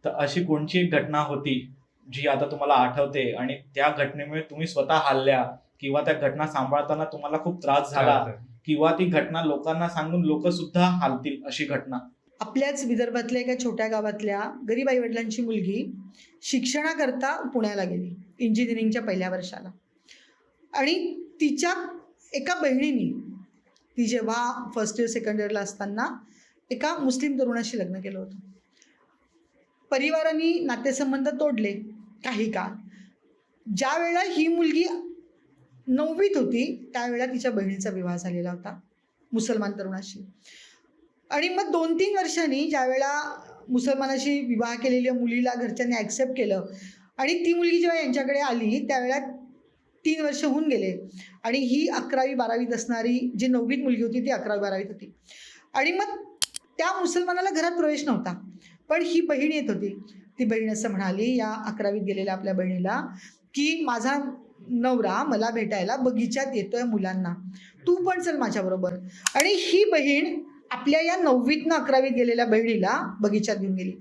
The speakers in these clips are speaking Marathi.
तर अशी कोणची एक घटना होती जी आता तुम्हाला आठवते आणि त्या घटनेमुळे तुम्ही स्वतः हलल्या किंवा त्या घटना सांभाळताना तुम्हाला खूप त्रास झाला किंवा ती घटना लोकांना सांगून लोक सुद्धा हालतील अशी घटना? आपल्याच विदर्भातल्या एका छोट्या गावातल्या गरीब आईवडिलांची मुलगी शिक्षणाकरता पुण्याला गेली इंजिनिअरिंगच्या पहिल्या वर्षाला. आणि तिच्या एका बहिणीनी ती जेव्हा फर्स्ट इयर सेकंड इयरला असताना एका मुस्लिम तरुणाशी लग्न केलं होतं. परिवारांनी नातेसंबंध तोडले काही काळ. ज्या वेळेला ही मुलगी 9वीत होती त्यावेळेला तिच्या बहिणीचा विवाह झालेला होता मुसलमान तरुणाशी. आणि मग 2-3 वर्षांनी ज्यावेळेला मुसलमानाशी विवाह केलेल्या मुलीला घरच्यांनी ॲक्सेप्ट केलं आणि ती मुलगी जेव्हा यांच्याकडे आली त्यावेळेला 3 वर्ष होऊन गेले आणि ही 11वी-12वीत असणारी जी 9वीत मुलगी होती ती 11वी-12वीत होती. आणि मग त्या मुसलमानाला घरात प्रवेश नव्हता, पण ही बहीण येत होती. ती बहीण असं म्हणाली या 11वीत गेलेल्या आपल्या बहिणीला की माझा नवरा मला भेटायला बगीच्यात येतोय मुलांना, तू पण चल माझ्याबरोबर. आणि ही बहीण आपल्या या 9वीतनं 11वीत गेलेल्या बहिणीला बगीच्यात घेऊन गेली.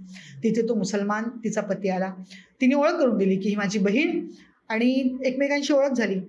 तिथे तो मुसलमान तिचा पती आला. तिने ओळख करून दिली की ही माझी बहीण आणि एकमेकांशी ओळख झाली.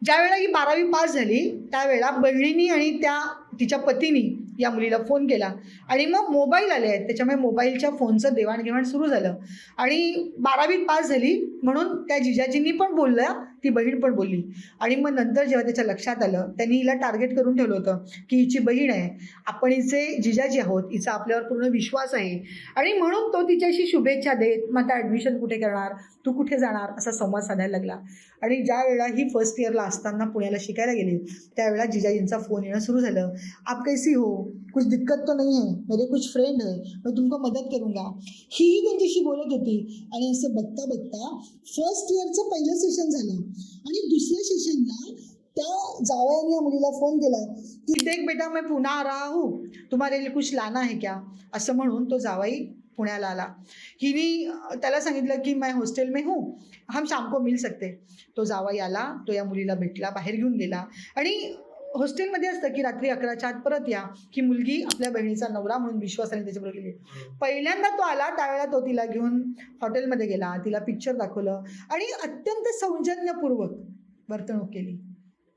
ज्यावेळेला ही 12वी पास झाली त्यावेळेला बहिणीनी आणि त्या तिच्या पतीनी या मुलीला फोन केला आणि मग मोबाईल आले आहेत त्याच्यामुळे मोबाईलच्या फोनचं देवाणघेवाण सुरू झालं. आणि 12वीत पास झाली म्हणून त्या जिजाजींनी पण बोलल्या, ती बहीण पण बोलली. आणि मग नंतर जेव्हा त्याच्या लक्षात आलं त्यांनी हिला टार्गेट करून ठेवलं होतं की हिची बहीण आहे, आपण हिचे जिजाजी आहोत, हिचा आपल्यावर पूर्ण विश्वास आहे. आणि म्हणून तो तिच्याशी शुभेच्छा देत मग आता ॲडमिशन कुठे करणार, तू कुठे जाणार असा संवाद साधायला लागला. आणि ज्या वेळेला ही फर्स्ट इयरला असताना पुण्याला शिकायला गेली त्यावेळेला जिजाजींचा फोन येणं सुरू झालं. आप कैसी हो, कुछ दिक्कत तो नहीं है, मेरे कुछ फ्रेंड है, मैं तुमको मदत करूँगा. ही त्यांच्याशी बोलत होती. आणि असं बघता बघता फर्स्ट इयरचं पहिलं सेशन झालं आणि दुसऱ्या सेशनला त्या जावयाने या मुलीला फोन केला की देख बेटा मैं पुणे आ रहा हूँ, तुम्हारे लिए कुछ लाना है क्या, असं म्हणून तो जावाई पुण्याला आला. हिने त्याला सांगितलं की मैं हॉस्टेल में हूँ, हम शाम को मिल सकते. तो जावाई आला, तो या मुलीला भेटला, बाहेर घेऊन गेला. आणि हॉस्टेलमध्ये असतं की रात्री 11च्या आत परत या. ही मुलगी आपल्या बहिणीचा नवरा म्हणून विश्वासाने त्याच्याबरोबर गेली. पहिल्यांदा तो आला त्यावेळेला तो तिला घेऊन हॉटेलमध्ये गेला, तिला पिक्चर दाखवलं आणि अत्यंत सौजन्यपूर्वक वर्तणूक केली.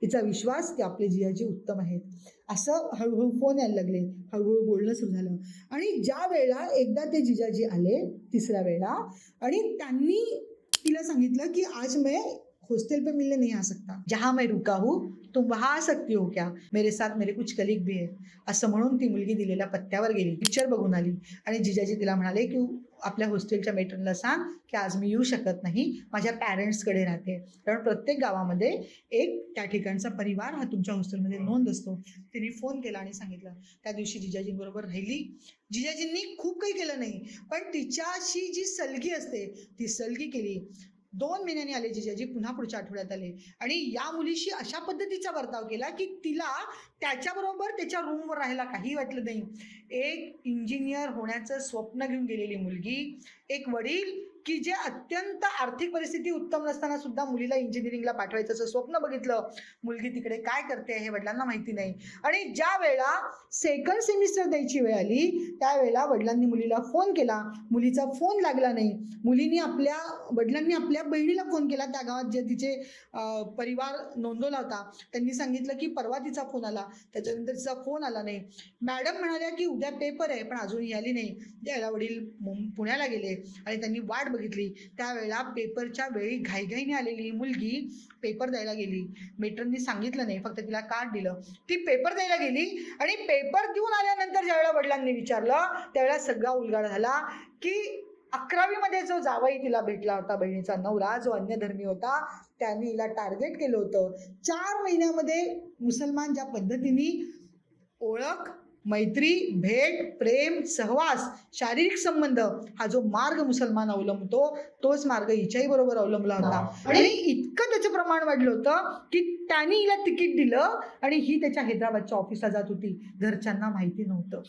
तिचा विश्वास की आपले जिजाजी उत्तम आहेत. असं हळूहळू फोन यायला लागले, हळूहळू बोलणं सुरू झालं. आणि ज्या वेळेला एकदा ते जिजाजी आले तिसऱ्या वेळेला आणि त्यांनी तिला सांगितलं की आज मैं हॉस्टेल पे मिलने नहीं आ सकता, जहाँ मैं रुका हूँ तुम वहाँ आ सकती हो क्या, मेरे साथ मेरे कुछ कलीग भी है. असं म्हणून ती मुलगी दिलेल्या पत्त्यावर गेली, पिक्चर बघून आली. आणि जिजाजी तिला म्हणाले की आपल्या हॉस्टेलच्या मेट्रनला सांग की आज मी येऊ शकत नाही, माझ्या पॅरेंट्सकडे राहते. कारण प्रत्येक गावामध्ये एक त्या ठिकाणचा परिवार हा तुमच्या हॉस्टेलमध्ये नोंद असतो. तिने फोन केला आणि सांगितलं. त्या दिवशी जिजाजींबरोबर राहिली. जिजाजींनी खूप काही केलं नाही, पण तिच्याशी जी सलगी असते ती सलगी केली. 2 महिन्यांनी आले जिजाजी, पुन्हा पुढच्या आठवड्यात आले आणि या मुलीशी अशा पद्धतीचा वर्ताव केला की तिला त्याच्याबरोबर त्याच्या रूमवर राहायला काही वाटलं नाही. एक इंजिनियर होण्याचं स्वप्न घेऊन गेलेली मुलगी, एक वडील की जे अत्यंत आर्थिक परिस्थिती उत्तम नसताना सुद्धा मुलीला इंजिनिअरिंगला पाठवायचं असं स्वप्न बघितलं. मुलगी तिकडे काय करते हे वडिलांना माहिती नाही. आणि ज्या वेळेला सेकंड सेमिस्टर द्यायची वेळ आली त्यावेळेला वडिलांनी मुलीला फोन केला, मुलीचा फोन लागला नाही. वडिलांनी आपल्या बहिणीला फोन केला, त्या गावात जे तिचे परिवार नोंदवला होता त्यांनी सांगितलं की परवा तिचा फोन आला, त्याच्यानंतर तिचा फोन आला नाही. मॅडम म्हणाल्या की उद्या पेपर आहे पण अजूनही आली नाही. त्यावेळेला वडील पुण्याला गेले आणि त्यांनी वाट बघितली. त्यावेळेला पेपरच्या वेळी घाईघाईने आलेली ही मुलगी पेपर द्यायला गेली. मेट्रननी सांगितलं नाही, फक्त तिला कार्ड दिलं. ती पेपर द्यायला गेली आणि पेपर देऊन आल्यानंतर ज्यावेळेला वडिलांनी विचारलं त्यावेळेला सगळा उलगडा झाला की 11वीमध्ये जो जावई तिला भेटला होता, बहिणीचा नवरा जो अन्यधर्मी होता, त्याने हिला टार्गेट केलं होतं. 4 महिन्यामध्ये मुसलमान ज्या पद्धतीने ओळख, मैत्री, भेट, प्रेम, सहवास, शारीरिक संबंध हा जो मार्ग मुसलमान अवलंबतो तोच मार्ग हिच्याही बरोबर अवलंबला होता. आणि इतकं त्याचं प्रमाण वाढलं होतं की त्यांनी हिला तिकीट दिलं आणि ही त्याच्या हैदराबादच्या ऑफिसला जात होती. घरच्यांना माहिती नव्हतं.